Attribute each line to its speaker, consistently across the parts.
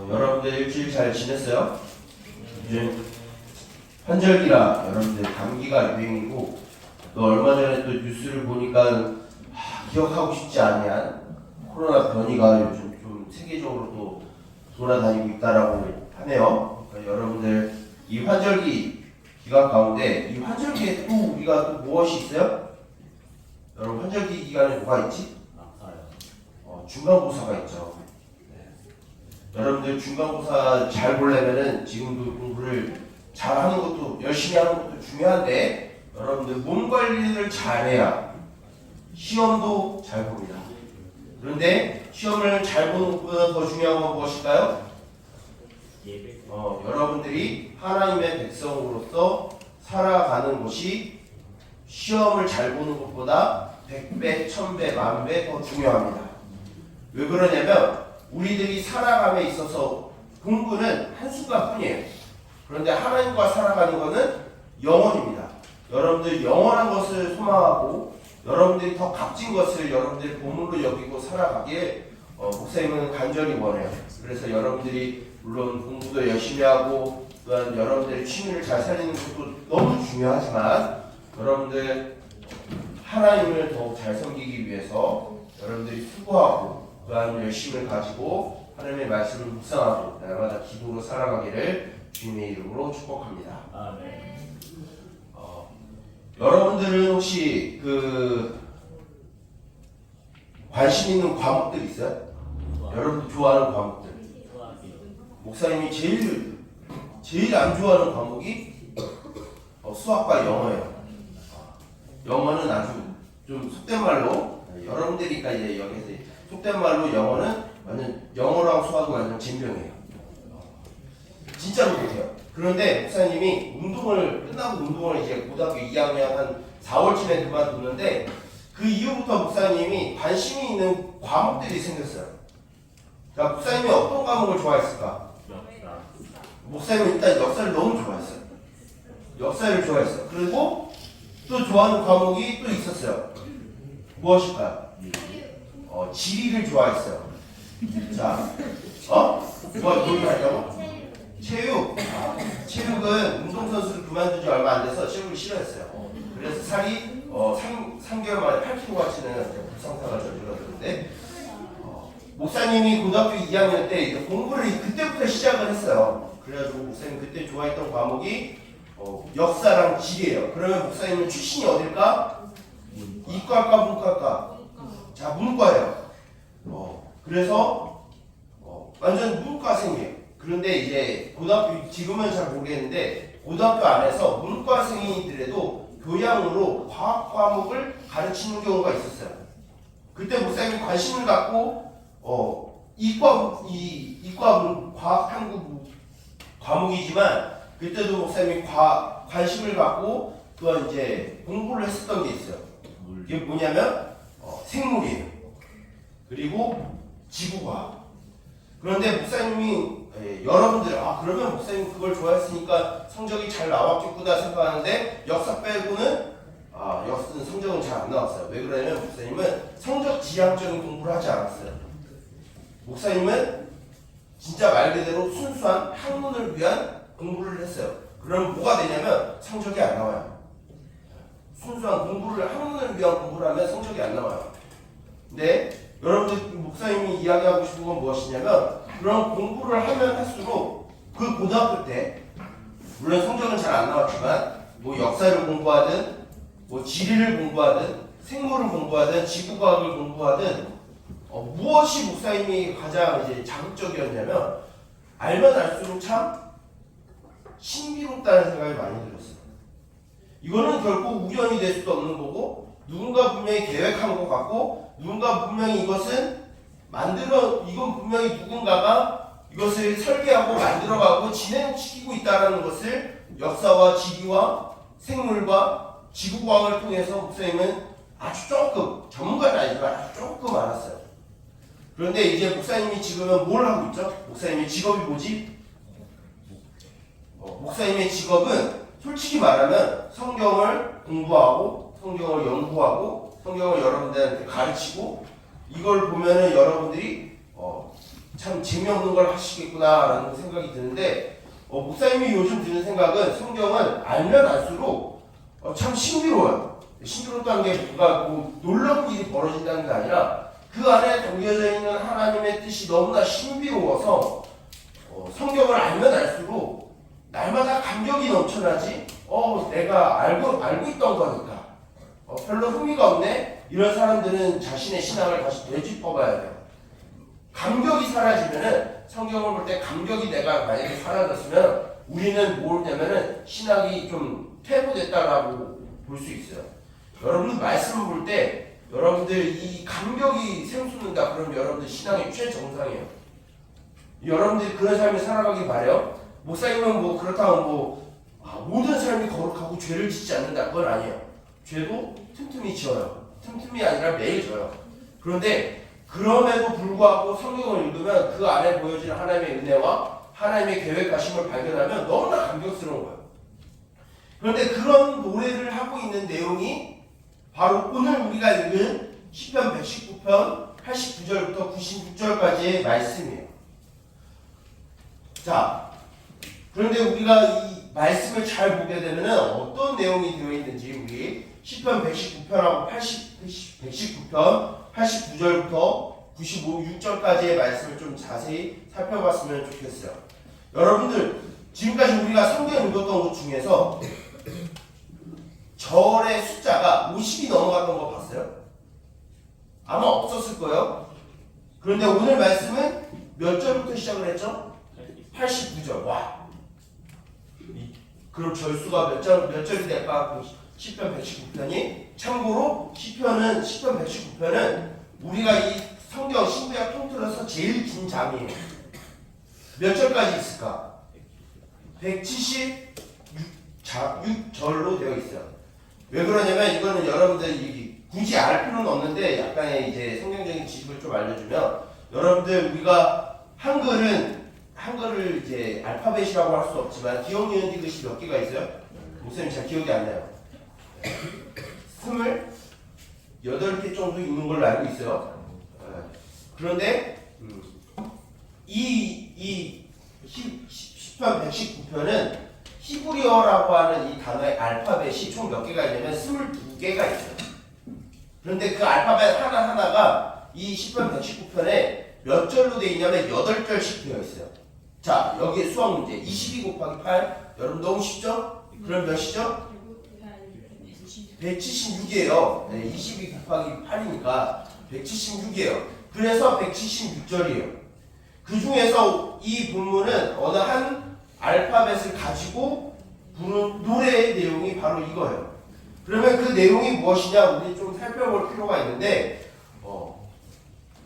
Speaker 1: 여러분들 일주일 잘 지냈어요? 요즘 환절기라 여러분들 감기가 유행이고 또 얼마 전에 또 뉴스를 보니까 기억하고 싶지 않은 코로나 변이가 요즘 좀 세계적으로 또 돌아다니고 있다라고 하네요. 그러니까 여러분들 이 환절기 기간 가운데 이 환절기에 또 우리가 또 무엇이 있어요? 여러분 환절기 기간에 뭐가 있지? 중간고사가 있죠. 여러분들 중간고사 잘 보려면은 지금도 공부를 잘 하는 것도 열심히 하는 것도 중요한데 여러분들 몸 관리를 잘해야 시험도 잘 봅니다. 그런데 시험을 잘 보는 것보다 더 중요한 건 무엇일까요? 여러분들이 하나님의 백성으로서 살아가는 것이 시험을 잘 보는 것보다 100배, 1000배, 10,000배 더 중요합니다. 왜 그러냐면 우리들이 살아감에 있어서 공부는 한순간뿐이에요. 그런데 하나님과 살아가는 것은 영원입니다. 여러분들 영원한 것을 소망하고 여러분들이 더 값진 것을 여러분들의 보물로 여기고 살아가길 목사님은 간절히 원해요. 그래서 여러분들이 물론 공부도 열심히 하고 또한 여러분들의 취미를 잘 살리는 것도 너무 중요하지만 여러분들 하나님을 더욱 잘 섬기기 위해서 여러분들이 수고하고 또한 열심을 가지고 하나님의 말씀을 묵상하고 날마다 기도로 살아가기를 주님의 이름으로 축복합니다.
Speaker 2: 아멘.
Speaker 1: 여러분들은 혹시 관심 있는 과목들 있어요? 여러분들 좋아하는 과목들. 목사님이 제일 안 좋아하는 과목이 수학과 영어예요. 영어는 아주 좀 속된 말로 여러분들이니까 이제 여기서 속된 말로 영어는 완전 영어랑 수학은 완전 진병이에요. 진짜로 못해요. 그런데 목사님이 끝나고 운동을 이제 고등학교 2학년 한 4월쯤에 그만뒀는데 그 이후부터 목사님이 관심이 있는 과목들이 생겼어요. 자, 목사님이 어떤 과목을 좋아했을까? 목사님은 일단 역사를 너무 좋아했어요. 역사를 좋아했어요. 그리고 또 좋아하는 과목이 또 있었어요. 무엇일까요? 지리를 좋아했어요. 자, 뭘 하려고? 체육. 체육은 운동선수를 그만둔 지 얼마 안 돼서 체육을 싫어했어요. 그래서 살이 3개월 만에 8kg가 치는 불상사가 저질렀는데 목사님이 고등학교 2학년 때 이제 공부를 그때부터 시작을 했어요. 그래가지고 목사님 그때 좋아했던 과목이 역사랑 지리예요. 그러면 목사님은 출신이 어딜까? 이과일까 문과일까? 자, 문과예요. 그래서 완전 문과생이에요. 그런데 이제 고등학교 지금은 잘 모르겠는데 고등학교 안에서 문과생이더라도 교양으로 과학 과목을 가르치는 경우가 있었어요. 그때 목사님이 관심을 갖고 이과 과학 탐구 과목이지만 그때도 목사님이 관심을 갖고 또한 이제 공부를 했었던 게 있어요. 이게 뭐냐면 생물이에요. 그리고 지구과학. 그런데 목사님이 여러분들 그러면 목사님 그걸 좋아했으니까 성적이 잘 나왔겠구나 생각하는데 역사 빼고는 역사는 성적은 잘 안 나왔어요. 왜 그러냐면 목사님은 성적 지향적인 공부를 하지 않았어요. 목사님은 진짜 말 그대로 순수한 학문을 위한 공부를 했어요. 그럼 뭐가 되냐면 성적이 안 나와요. 순수한 학문을 위한 공부를 하면 성적이 안 나와요. 근데 여러분들 목사님이 이야기하고 싶은 건 무엇이냐면 그런 공부를 하면 할수록 그 고등학교 때 물론 성적은 잘 안 나왔지만 뭐 역사를 공부하든 뭐 지리를 공부하든 생물을 공부하든 지구과학을 공부하든 무엇이 목사님이 가장 이제 자극적이었냐면 알면 알수록 참 신비롭다는 생각이 많이 들었어요. 이거는 결코 우연이 될 수도 없는 거고 누군가 분명히 계획한 것 같고 누군가 분명히 이건 분명히 누군가가 이것을 설계하고 만들어가고 진행시키고 있다는 것을 역사와 지리와 생물과 지구과학을 통해서 목사님은 아주 조금 전문가는 아니지만 아주 조금 알았어요. 그런데 이제 목사님이 지금은 뭘 하고 있죠? 목사님의 직업이 뭐지? 목사님의 직업은 솔직히 말하면 성경을 공부하고 성경을 연구하고 성경을 여러분들한테 가르치고 이걸 보면은 여러분들이 참 재미없는 걸 하시겠구나라는 생각이 드는데 목사님이 요즘 드는 생각은 성경은 알면 알수록 참 신비로워요. 신비롭다는 게 뭔가 놀라운 일이 벌어진다는 게 아니라 그 안에 담겨져 있는 하나님의 뜻이 너무나 신비로워서 성경을 알면 알수록 날마다 감격이 넘쳐나지. 내가 알고 있던 거니까 별로 흥미가 없네. 이런 사람들은 자신의 신앙을 다시 되짚어봐야 돼요. 감격이 사라지면은 성경을 볼 때 감격이 내가 만약에 사라졌으면 우리는 뭐냐면은 신학이 좀 퇴보됐다라고 볼 수 있어요. 여러분 말씀을 볼 때 여러분들 이 감격이 샘솟는다 그러면 여러분들 신앙의 최정상이에요. 여러분들이 그런 삶을 살아가기 바래요. 목사님은 뭐 그렇다고 모든 삶이 거룩하고 죄를 짓지 않는다 그건 아니에요. 죄도 틈틈이 지어요. 틈틈이 아니라 매일 져요. 그런데 그럼에도 불구하고 성경을 읽으면 그 안에 보여지는 하나님의 은혜와 하나님의 계획하심을 발견하면 너무나 감격스러운 거예요. 그런데 그런 노래를 하고 있는 내용이 바로 오늘 우리가 읽은 시편 119편 89절부터 96절까지의 말씀이에요. 자, 그런데 우리가 이 말씀을 잘 보게 되면 어떤 내용이 되어 있는지 우리 시편 119편하고 119편 89절부터 96절까지의 말씀을 좀 자세히 살펴봤으면 좋겠어요. 여러분들 지금까지 우리가 성경 읽었던 것 중에서 절의 숫자가 50이 넘어갔던 거 봤어요? 아마 없었을 거예요. 그런데 오늘 말씀은 몇 절부터 시작을 했죠? 89절. 와. 그럼 절수가 몇 절이 될까? 시편 119편이. 참고로 시편 119편은 우리가 이 성경 신구약 통틀어서 제일 긴 장이에요. 몇 절까지 있을까? 176절로 되어 있어요. 왜 그러냐면 이거는 여러분들 굳이 알 필요는 없는데 약간의 이제 성경적인 지식을 좀 알려주면 여러분들 우리가 한글을 이제 알파벳이라고 할 수 없지만 기억, 니은, 디귿이 몇 개가 있어요? 목사님 잘 기억이 안 나요. 28개 정도 있는 걸로 알고 있어요. 그런데 이 시편 119편은 히브리어라고 하는 이 단어의 알파벳이 총 몇 개가 있냐면 22개가 있어요. 그런데 그 알파벳 하나하나가 이 시편 119편에 몇 절로 되어 있냐면 8절씩 되어 있어요. 자, 여기에 수학 문제 22 곱하기 8 여러분 너무 쉽죠? 그럼 몇이죠? 176이에요. 네, 22 곱하기 8이니까 176이에요. 그래서 176절이에요. 그 중에서 이 본문은 어느 한 알파벳을 가지고 부른 노래의 내용이 바로 이거예요. 그러면 그 내용이 무엇이냐 우리 좀 살펴볼 필요가 있는데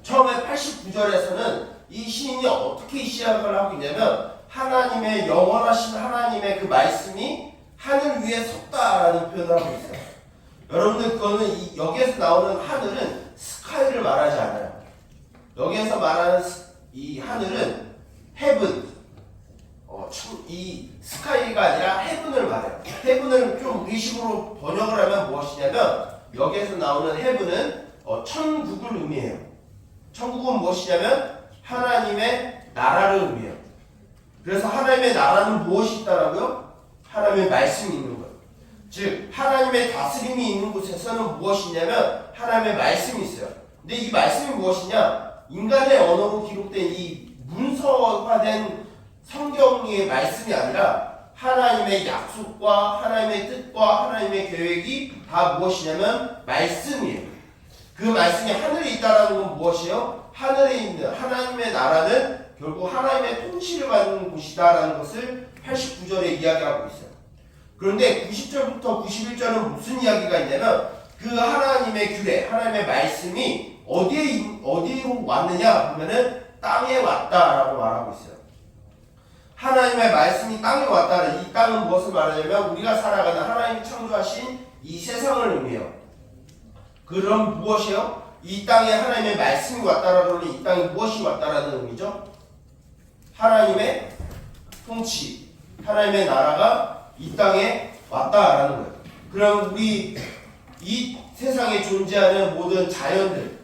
Speaker 1: 처음에 89절에서는 이 시인이 어떻게 시작을 하고 있냐면 하나님의 영원하신 하나님의 그 말씀이 하늘 위에 섰다라는 표현을 하고 있어요. 여러분들 그거는 여기에서 나오는 하늘은 스카이를 말하지 않아요. 여기에서 말하는 이 하늘은 헤븐, 이 스카이가 아니라 헤븐을 말해요. 헤븐을 좀 우리식으로 번역을 하면 무엇이냐면 여기에서 나오는 헤븐은 천국을 의미해요. 천국은 무엇이냐면 하나님의 나라를 의미해요. 그래서 하나님의 나라는 무엇이 있다라고요? 하나님의 말씀이 있는 거예요. 즉 하나님의 다스림이 있는 곳에서는 무엇이냐면 하나님의 말씀이 있어요. 근데 이 말씀이 무엇이냐? 인간의 언어로 기록된 이 문서화된 성경의 말씀이 아니라 하나님의 약속과 하나님의 뜻과 하나님의 계획이 다 무엇이냐면 말씀이에요. 그 말씀이 하늘에 있다라는 건 무엇이에요? 하늘에 있는 하나님의 나라는 결국 하나님의 통치를 받는 곳이다라는 것을 89절에 이야기하고 있어요. 그런데 90절부터 91절은 무슨 이야기가 있냐면 그 하나님의 규례, 하나님의 말씀이 어디로 왔느냐 보면은 땅에 왔다라고 말하고 있어요. 하나님의 말씀이 땅에 왔다는 이 땅은 무엇을 말하냐면 우리가 살아가는 하나님이 창조하신 이 세상을 의미해요. 그럼 무엇이요? 이 땅에 하나님의 말씀이 왔다라는 이 땅에 무엇이 왔다라는 의미죠? 하나님의 통치, 하나님의 나라가 이 땅에 왔다라는 거예요. 그럼 우리 이 세상에 존재하는 모든 자연들,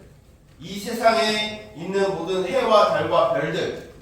Speaker 1: 이 세상에 있는 모든 해와 달과 별들,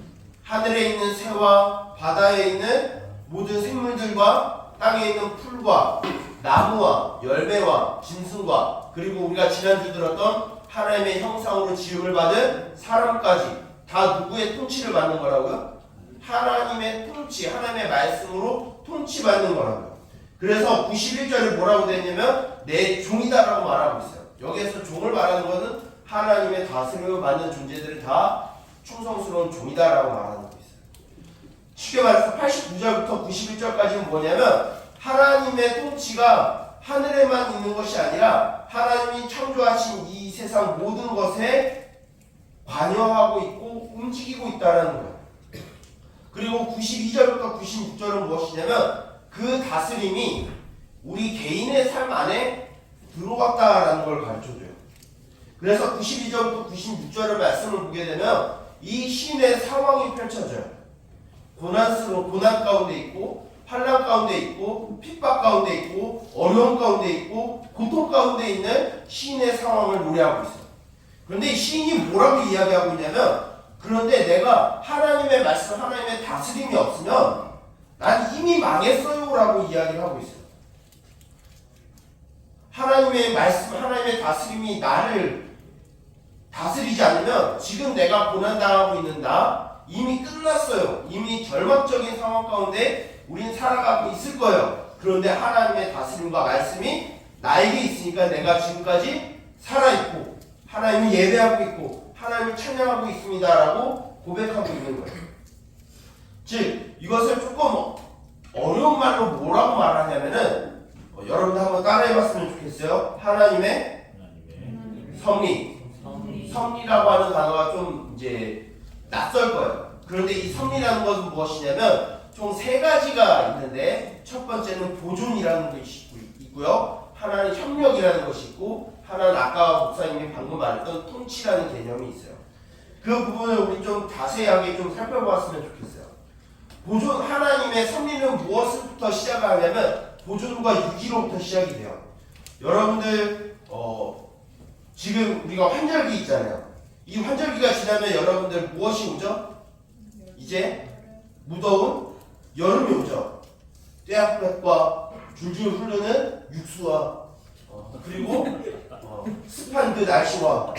Speaker 1: 하늘에 있는 새와 바다에 있는 모든 생물들과 땅에 있는 풀과 나무와 열매와 짐승과 그리고 우리가 지난주 들었던 하나님의 형상으로 지음을 받은 사람까지 다 누구의 통치를 받는 거라고요? 하나님의 통치, 하나님의 말씀으로 통치받는 거라고요. 그래서 91절에 뭐라고 되냐면 내 종이다라고 말하고 있어요. 여기에서 종을 말하는 것은 하나님의 다스림을 받는 존재들을 다 충성스러운 종이다라고 말하는 거 있어요. 쉽게 말해서 89절부터 91절까지는 뭐냐면 하나님의 통치가 하늘에만 있는 것이 아니라 하나님이 창조하신 이 세상 모든 것에 관여하고 있고 움직이고 있다는 거예요. 그리고 92절부터 96절은 무엇이냐면 그 다스림이 우리 개인의 삶 안에 들어갔다라는 걸 가르쳐줘요. 그래서 92절부터 96절의 말씀을 보게 되면 이 시인의 상황이 펼쳐져요. 고난 가운데 있고 환난 가운데 있고 핍박 가운데 있고 어려움 가운데 있고 고통 가운데 있는 시인의 상황을 노래하고 있어요. 그런데 이 시인이 뭐라고 이야기하고 있냐면 그런데 내가 하나님의 말씀, 하나님의 다스림이 없으면 난 이미 망했어요 라고 이야기를 하고 있어요. 하나님의 말씀, 하나님의 다스림이 나를 다스리지 않으면 지금 내가 고난당하고 있는 나 이미 끝났어요. 이미 절망적인 상황 가운데 우린 살아가고 있을 거예요. 그런데 하나님의 다스림과 말씀이 나에게 있으니까 내가 지금까지 살아있고 하나님을 예배하고 있고 하나님을 찬양하고 있습니다라고 고백하고 있는 거예요. 즉 이것을 조금 어려운 말로 뭐라고 말하냐면은 여러분도 한번 따라해봤으면 좋겠어요. 하나님의 섭리. 섭리라고 하는 단어가 좀 이제 낯설 거예요. 그런데 이 섭리라는 것은 무엇이냐면 총 세 가지가 있는데 첫 번째는 보존이라는 것이 있고요. 하나는 협력이라는 것이 있고 하나는 아까 목사님이 방금 말했던 통치라는 개념이 있어요. 그 부분을 우리 좀 자세하게 좀 살펴보았으면 좋겠어요. 보존, 하나님의 섭리는 무엇부터 시작하냐면 보존과 유지로부터 시작이 돼요. 여러분들 지금 우리가 환절기 있잖아요. 이 환절기가 지나면 여러분들 무엇이 오죠? 이제 무더운 여름이 오죠. 떼약볕과 줄줄 흐르는 육수와 그리고 습한 그 날씨와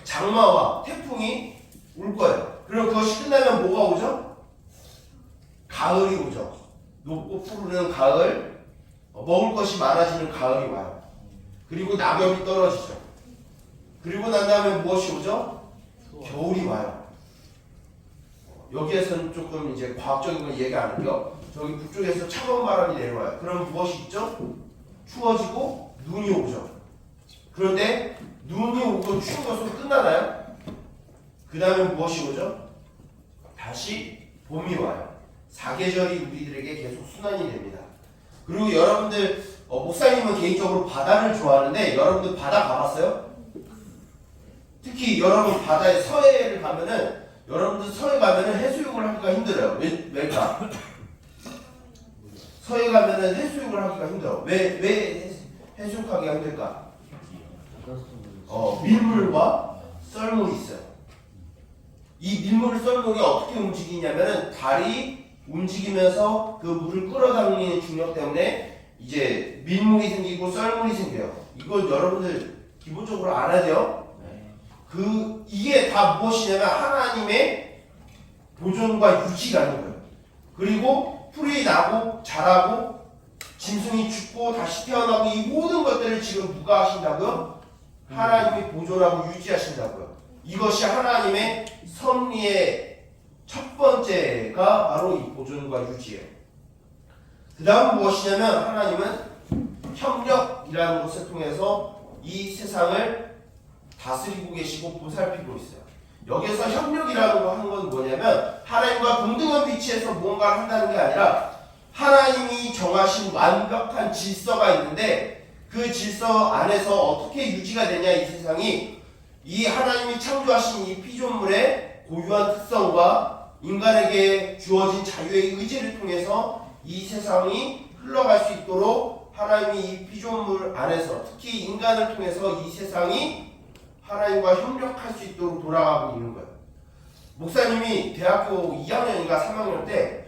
Speaker 1: 장마와 태풍이 올 거예요. 그럼 그것이 끝나면 뭐가 오죠? 가을이 오죠. 높고 푸르는 가을, 먹을 것이 많아지는 가을이 와요. 그리고 낙엽이 떨어지죠. 그리고 난 다음에 무엇이 오죠? 겨울이 와요. 여기에서는 조금 이제 과학적인 걸 얘기 안 할게요. 저기 북쪽에서 차가운 바람이 내려와요. 그럼 무엇이 있죠? 추워지고 눈이 오죠. 그런데 눈이 오고 추운 것으로 끝나나요? 그 다음에 무엇이 오죠? 다시 봄이 와요. 사계절이 우리들에게 계속 순환이 됩니다. 그리고 여러분들 목사님은 개인적으로 바다를 좋아하는데 여러분들 바다 가봤어요? 특히 여러분 바다에 서해를 가면은 여러분들 서해 가면은 해수욕을 하기가 힘들어요. 왜일까? 서해 가면은 해수욕을 하기가 힘들어. 왜 해수욕하기가 힘들까? 밀물과 썰물이 있어요. 이 밀물 썰물이 어떻게 움직이냐면은 달이 움직이면서 그 물을 끌어당기는 중력 때문에 이제 밀물이 생기고 썰물이 생겨요. 이걸 여러분들 기본적으로 알아야 돼요. 이게 다 무엇이냐면 하나님의 보존과 유지라는 거예요. 그리고 풀이 나고 자라고 짐승이 죽고 다시 태어나고 이 모든 것들을 지금 누가 하신다고요? 하나님이 보존하고 유지하신다고요. 이것이 하나님의 섭리의 첫 번째가 바로 이 보존과 유지예요. 그 다음 무엇이냐면 하나님은 협력이라는 것을 통해서 이 세상을 다스리고 계시고 보살피고 있어요. 여기서 협력이라는 거 하는 건 뭐냐면 하나님과 동등한 위치에서 무언가를 한다는 게 아니라 하나님이 정하신 완벽한 질서가 있는데 그 질서 안에서 어떻게 유지가 되냐 이 세상이 이 하나님이 창조하신 이 피조물의 고유한 특성과 인간에게 주어진 자유의 의지를 통해서 이 세상이 흘러갈 수 있도록 하나님이 이 피조물 안에서 특히 인간을 통해서 이 세상이 하나님과 협력할 수 있도록 돌아가고 있는 거예요. 목사님이 대학교 2학년인가 3학년 때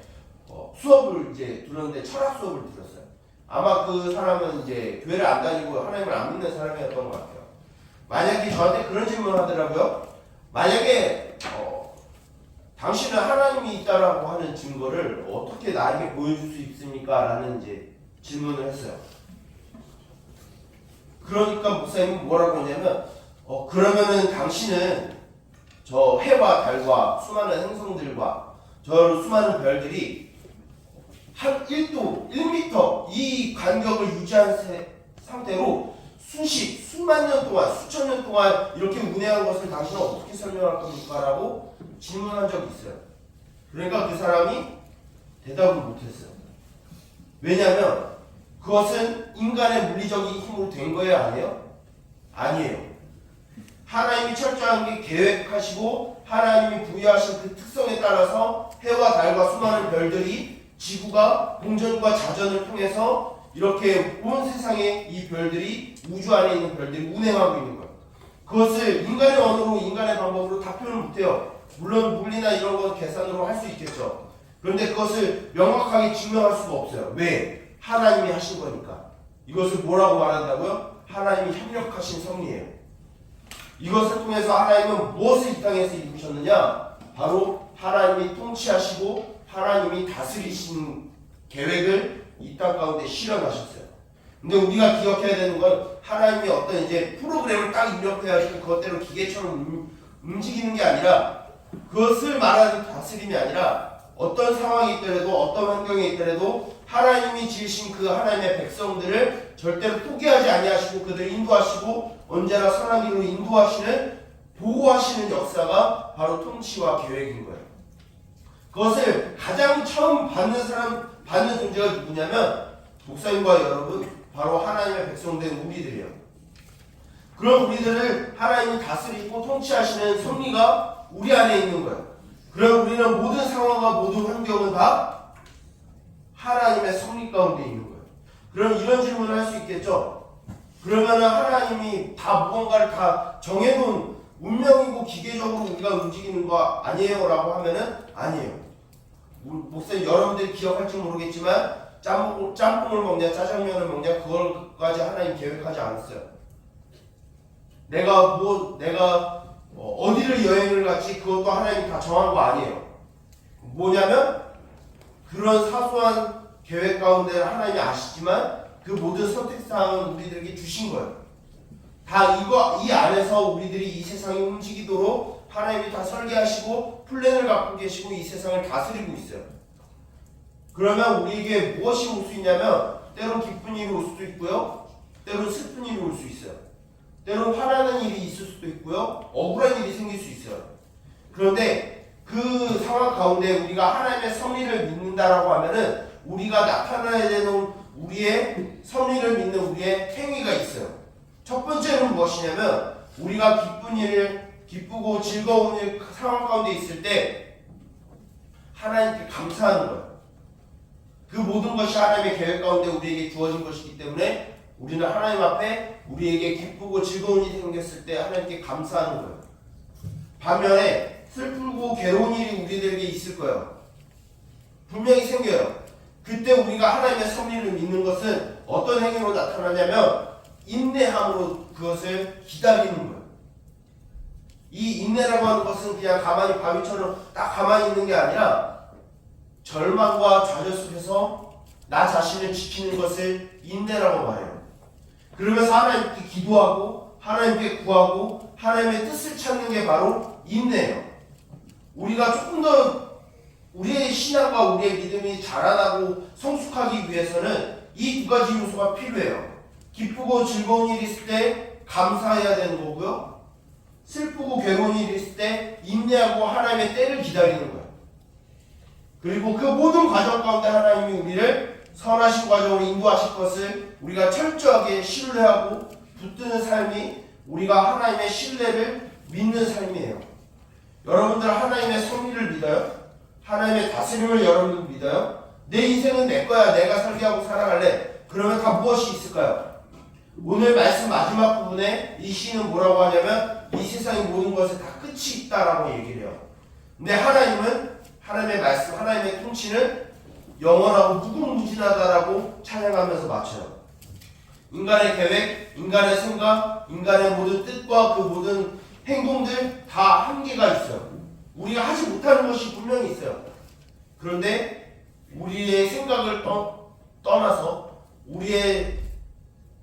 Speaker 1: 수업을 이제 들었는데 철학 수업을 들었어요. 아마 그 사람은 이제 교회를 안 다니고 하나님을 안 믿는 사람이었던 것 같아요. 만약에 저한테 그런 질문을 하더라고요. 만약에 당신은 하나님이 있다라고 하는 증거를 어떻게 나에게 보여줄 수 있습니까? 라는 이제 질문을 했어요. 그러니까 목사님은 뭐라고 했냐면 그러면은 당신은 저 해와 달과 수많은 행성들과 저 수많은 별들이 한 1도, 1m 이 간격을 유지한 상태로 수만 년 동안, 수천 년 동안 이렇게 운행한 것을 당신은 어떻게 설명할 겁니까? 라고 질문한 적이 있어요. 그러니까 그 사람이 대답을 못했어요. 왜냐하면 그것은 인간의 물리적인 힘으로 된 거예요? 아니에요? 아니에요. 하나님이 철저하게 계획하시고 하나님이 부여하신 그 특성에 따라서 해와 달과 수많은 별들이 지구가 공전과 자전을 통해서 이렇게 온 세상에 이 별들이 우주 안에 있는 별들이 운행하고 있는 거예요. 그것을 인간의 언어로 인간의 방법으로 다 표현을 못해요. 물론 물리나 이런 거 계산으로 할 수 있겠죠. 그런데 그것을 명확하게 증명할 수가 없어요. 왜? 하나님이 하신 거니까. 이것을 뭐라고 말한다고요? 하나님이 협력하신 섭리예요. 이것을 통해서 하나님은 무엇을 이 땅에서 이루셨느냐? 바로 하나님이 통치하시고 하나님이 다스리신 계획을 이 땅 가운데 실현하셨어요. 근데 우리가 기억해야 되는 건 하나님이 어떤 이제 프로그램을 딱 입력해가지고 그것대로 기계처럼 움직이는 게 아니라 그것을 말하는 다스림이 아니라 어떤 상황이 있더라도 어떤 환경에 있더라도 하나님이 지으신 그 하나님의 백성들을 절대로 포기하지 아니하시고 그들을 인도하시고 언제나 선한 길로 인도하시는 보호하시는 역사가 바로 통치와 계획인 거예요. 그것을 가장 처음 받는 존재가 누구냐면 목사님과 여러분 바로 하나님의 백성된 우리들이에요. 그런 우리들을 하나님이 다스리고 통치하시는 섭리가 우리 안에 있는 거예요. 그럼 우리는 모든 상황과 모든 환경은 다 하나님의 섭리 가운데 있는 거예요. 그럼 이런 질문을 할 수 있겠죠. 그러면은 하나님이 다 무언가를 다 정해놓은 운명이고 기계적으로 우리가 움직이는 거 아니에요? 라고 하면은 아니에요. 목사님 여러분들이 기억할지 모르겠지만 짬뽕을 먹냐 짜장면을 먹냐 그걸까지 하나님 계획하지 않았어요. 내가 어디를 여행을 갔지 그것도 하나님이 다 정한 거 아니에요. 뭐냐면 그런 사소한 계획 가운데 하나님이 아시지만 그 모든 선택사항은 우리들에게 주신 거예요. 다 이 안에서 우리들이 이 세상이 움직이도록 하나님이 다 설계하시고 플랜을 갖고 계시고 이 세상을 다스리고 있어요. 그러면 우리에게 무엇이 올 수 있냐면 때론 기쁜 일이 올 수도 있고요. 때론 슬픈 일이 올 수 있어요. 때론 화나는 일이 있을 수도 있고요. 억울한 일이 생길 수 있어요. 그런데 그 상황 가운데 우리가 하나님의 섭리를 믿는다라고 하면은 우리가 나타나야 되는 우리의 섭리를 믿는 우리의 행위가 있어요. 첫 번째는 무엇이냐면 우리가 기쁘고 즐거운 일 상황 가운데 있을 때 하나님께 감사하는 거예요. 그 모든 것이 하나님의 계획 가운데 우리에게 주어진 것이기 때문에 우리는 하나님 앞에 우리에게 기쁘고 즐거운 일이 생겼을 때 하나님께 감사하는 거예요. 반면에 슬프고 괴로운 일이 우리들에게 있을 거예요. 분명히 생겨요. 그때 우리가 하나님의 섭리를 믿는 것은 어떤 행위로 나타나냐면 인내함으로 그것을 기다리는 거예요. 이 인내라고 하는 것은 그냥 가만히 바위처럼 딱 가만히 있는 게 아니라 절망과 좌절 속에서 나 자신을 지키는 것을 인내라고 말해요. 그러면서 하나님께 기도하고 하나님께 구하고 하나님의 뜻을 찾는 게 바로 인내예요. 우리가 조금 더 우리의 신앙과 우리의 믿음이 자라나고 성숙하기 위해서는 이 두 가지 요소가 필요해요. 기쁘고 즐거운 일이 있을 때 감사해야 되는 거고요. 슬프고 괴로운 일이 있을 때 인내하고 하나님의 때를 기다리는 거예요. 그리고 그 모든 과정 가운데 하나님이 우리를 선하신 과정으로 인도하실 것을 우리가 철저하게 신뢰하고 붙드는 삶이 우리가 하나님의 신뢰를 믿는 삶이에요. 여러분들 하나님의 섭리를 믿어요? 하나님의 다스림을 여러분들 믿어요? 내 인생은 내 거야. 내가 설계하고 살아갈래. 그러면 다 무엇이 있을까요? 오늘 말씀 마지막 부분에 이 시는 뭐라고 하냐면 이 세상의 모든 것에 다 끝이 있다라고 얘기를 해요. 근데 하나님은 하나님의 말씀, 하나님의 통치는 영원하고 무궁무진하다라고 찬양하면서 맞춰요. 인간의 계획, 인간의 생각, 인간의 모든 뜻과 그 모든 행동들 다 한계가 있어요. 우리가 하지 못하는 것이 분명히 있어요. 그런데 우리의 생각을 떠나서 우리의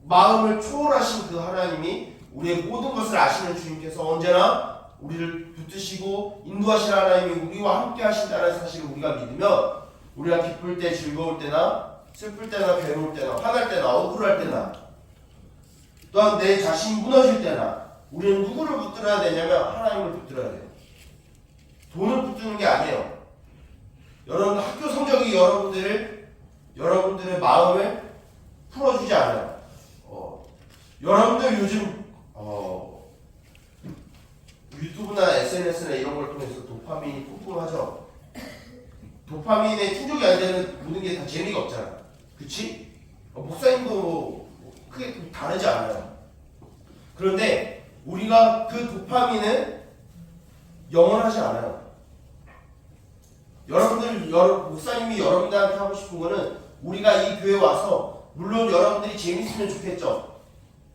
Speaker 1: 마음을 초월하신 그 하나님이 우리의 모든 것을 아시는 주님께서 언제나 우리를 붙드시고 인도하시는 하나님이 우리와 함께 하신다는 사실을 우리가 믿으면 우리가 기쁠 때, 즐거울 때나 슬플 때나 괴로울 때나 화날 때나 억울할 때나 또한 내 자신이 무너질 때나 우리는 누구를 붙들어야 되냐면 하나님을 붙들어야 돼요. 돈을 붙드는 게 아니에요. 여러분 학교 성적이 여러분들의 마음을 풀어주지 않아요. 여러분들 요즘 유튜브나 SNS나 이런 걸 통해서 도파민이 폭풍하죠. 도파민에 충족이 안 되는 모든 게 다 재미가 없잖아. 그치? 목사님도 크게 다르지 않아요. 그런데 우리가 그 도파민은 영원하지 않아요. 목사님이 여러분들한테 하고 싶은 거는 우리가 이 교회 와서 물론 여러분들이 재밌으면 좋겠죠.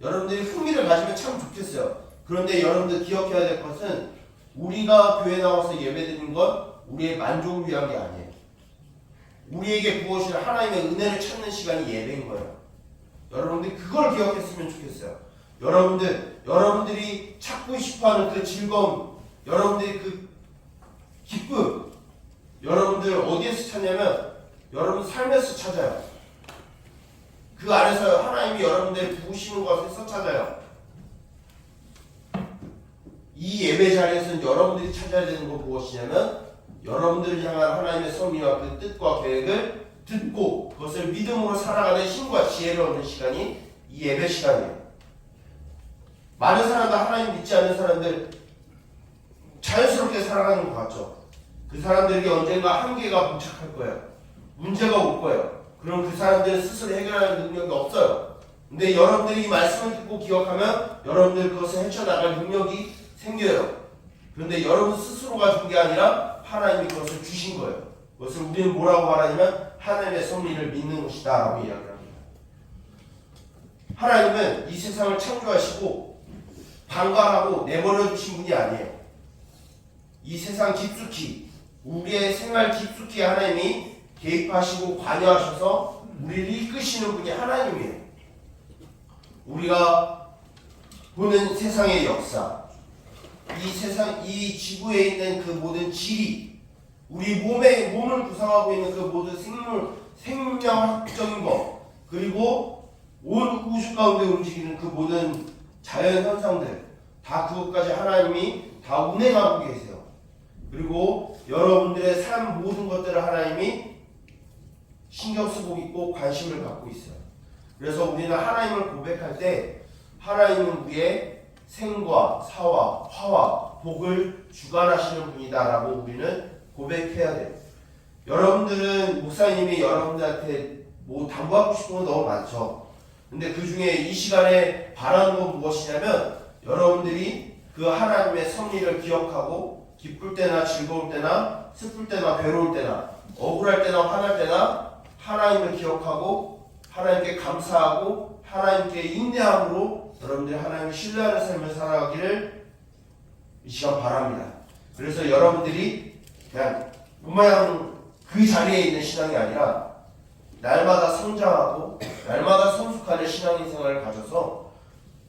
Speaker 1: 여러분들이 흥미를 가지면 참 좋겠어요. 그런데 여러분들 기억해야 될 것은 우리가 교회 나와서 예배드리는 건 우리의 만족을 위한 게 아니에요. 우리에게 부어주신 하나님의 은혜를 찾는 시간이 예배인 거예요. 여러분들이 그걸 기억했으면 좋겠어요. 여러분들이 찾고 싶어하는 그 즐거움, 여러분들이 그 기쁨, 여러분들 어디에서 찾냐면 여러분 삶에서 찾아요. 그 안에서 하나님이 여러분들을 부으시는 것에서 찾아요. 이 예배 자리에서는 여러분들이 찾아야 되는 건 무엇이냐면 여러분들을 향한 하나님의 섭리와 그 뜻과 계획을 듣고 그것을 믿음으로 살아가는 힘과 지혜를 얻는 시간이 이 예배 시간이에요. 많은 사람들, 하나님 믿지 않는 사람들 자연스럽게 살아가는 것 같죠. 그 사람들에게 언젠가 한계가 봉착할 거예요. 문제가 올 거예요. 그럼 그 사람들은 스스로 해결하는 능력이 없어요. 근데 여러분들이 이 말씀을 듣고 기억하면 여러분들 그것을 헤쳐나갈 능력이 생겨요. 그런데 여러분 스스로가 준 게 아니라 하나님이 그것을 주신 거예요. 그것을 우리는 뭐라고 말하냐면 하나님의 섭리를 믿는 것이다 라고 이야기를 합니다. 하나님은 이 세상을 창조하시고 방관하고 내버려 두신 분이 아니에요. 이 세상 깊숙이 우리의 생활 깊숙이 하나님이 개입하시고 관여하셔서 우리를 이끄시는 분이 하나님이에요. 우리가 보는 세상의 역사, 이 지구에 있는 그 모든 질이, 우리 몸을 구성하고 있는 그 모든 생명학적인 것, 그리고 온 우주 가운데 움직이는 그 모든 자연 현상들, 다 그것까지 하나님이 다 운행하고 계세요. 그리고 여러분들의 삶 모든 것들을 하나님이 신경 쓰고 있고 관심을 갖고 있어요. 그래서 우리는 하나님을 고백할 때 하나님은 우리의 생과 사와 화와 복을 주관하시는 분이다라고 우리는 고백해야 돼요. 여러분들은 목사님이 여러분들한테 뭐 당부하고 싶은 건 너무 많죠. 근데 그 중에 이 시간에 바라는 건 무엇이냐면 여러분들이 그 하나님의 섭리를 기억하고 기쁠 때나 즐거울 때나 슬플 때나 괴로울 때나 억울할 때나 화날 때나 하나님을 기억하고 하나님께 감사하고 하나님께 인내함으로 여러분들이 하나님을 신뢰하는 삶을 살아가기를 이 시간 바랍니다. 그래서 여러분들이 그냥 그냥 그 자리에 있는 신앙이 아니라 날마다 성장하고 날마다 성숙하는 신앙인생활을 가져서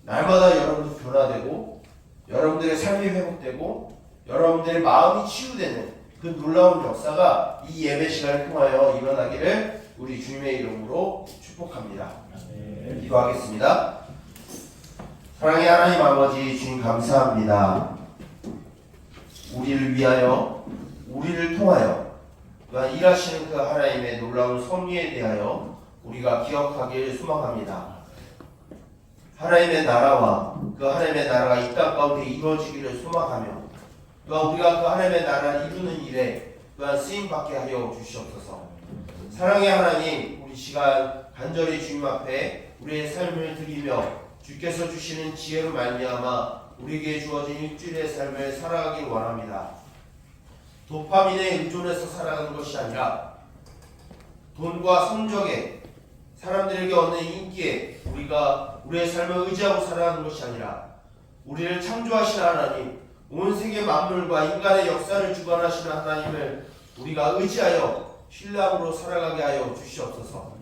Speaker 1: 날마다 여러분들 변화되고 여러분들의 삶이 회복되고 여러분들의 마음이 치유되는 그 놀라운 역사가 이 예배 시간을 통하여 일어나기를 우리 주님의 이름으로 축복합니다. 기도하겠습니다. 사랑의 하나님 아버지, 주님 감사합니다. 우리를 위하여 우리를 통하여 또한 일하시는 그 하나님의 놀라운 섭리에 대하여 우리가 기억하기를 소망합니다. 하나님의 나라와 그 하나님의 나라가 이 땅 가운데 이루어지기를 소망하며 또한 우리가 그 하나님의 나라를 이루는 일에 또한 쓰임받게 하여 주시옵소서. 사랑의 하나님, 우리 시간 간절히 주님 앞에 우리의 삶을 드리며 주께서 주시는 지혜로 말미암아 우리에게 주어진 일주일의 삶을 살아가길 원합니다. 도파민에 의존해서 살아가는 것이 아니라 돈과 성적에 사람들에게 얻는 인기에 우리가 우리의 삶을 의지하고 살아가는 것이 아니라 우리를 창조하신 하나님, 온 세계 만물과 인간의 역사를 주관하시는 하나님을 우리가 의지하여 신뢰함으로 살아가게 하여 주시옵소서.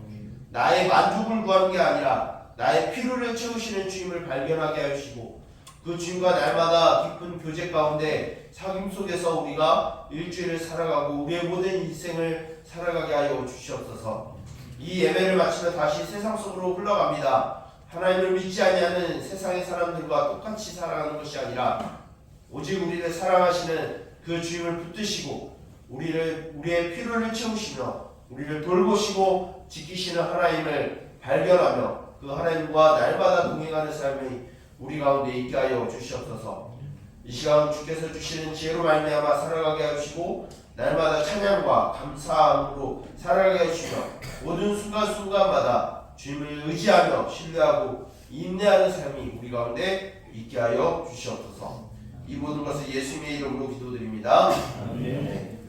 Speaker 1: 나의 만족을 구하는 게 아니라 나의 필요를 채우시는 주님을 발견하게 하시고 그 주님과 날마다 깊은 교제 가운데 사귐 속에서 우리가 일주일을 살아가고 우리의 모든 인생을 살아가게 하여 주시옵소서. 이 예배를 마치며 다시 세상 속으로 흘러갑니다. 하나님을 믿지 아니하는 세상의 사람들과 똑같이 살아가는 것이 아니라 오직 우리를 사랑하시는 그 주님을 붙드시고 우리의 필요를 채우시며 우리를 돌보시고 지키시는 하나님을 발견하며 그 하나님과 날마다 동행하는 삶이 우리 가운데 있게 하여 주시옵소서. 이 시간 주께서 주시는 지혜로 말미암아 살아가게 하시고 날마다 찬양과 감사함으로 살아가게 하시며 모든 순간순간마다 주님을 의지하며 신뢰하고 인내하는 삶이 우리 가운데 있게 하여 주시옵소서. 이 모든 것을 예수님의 이름으로 기도드립니다. 아멘.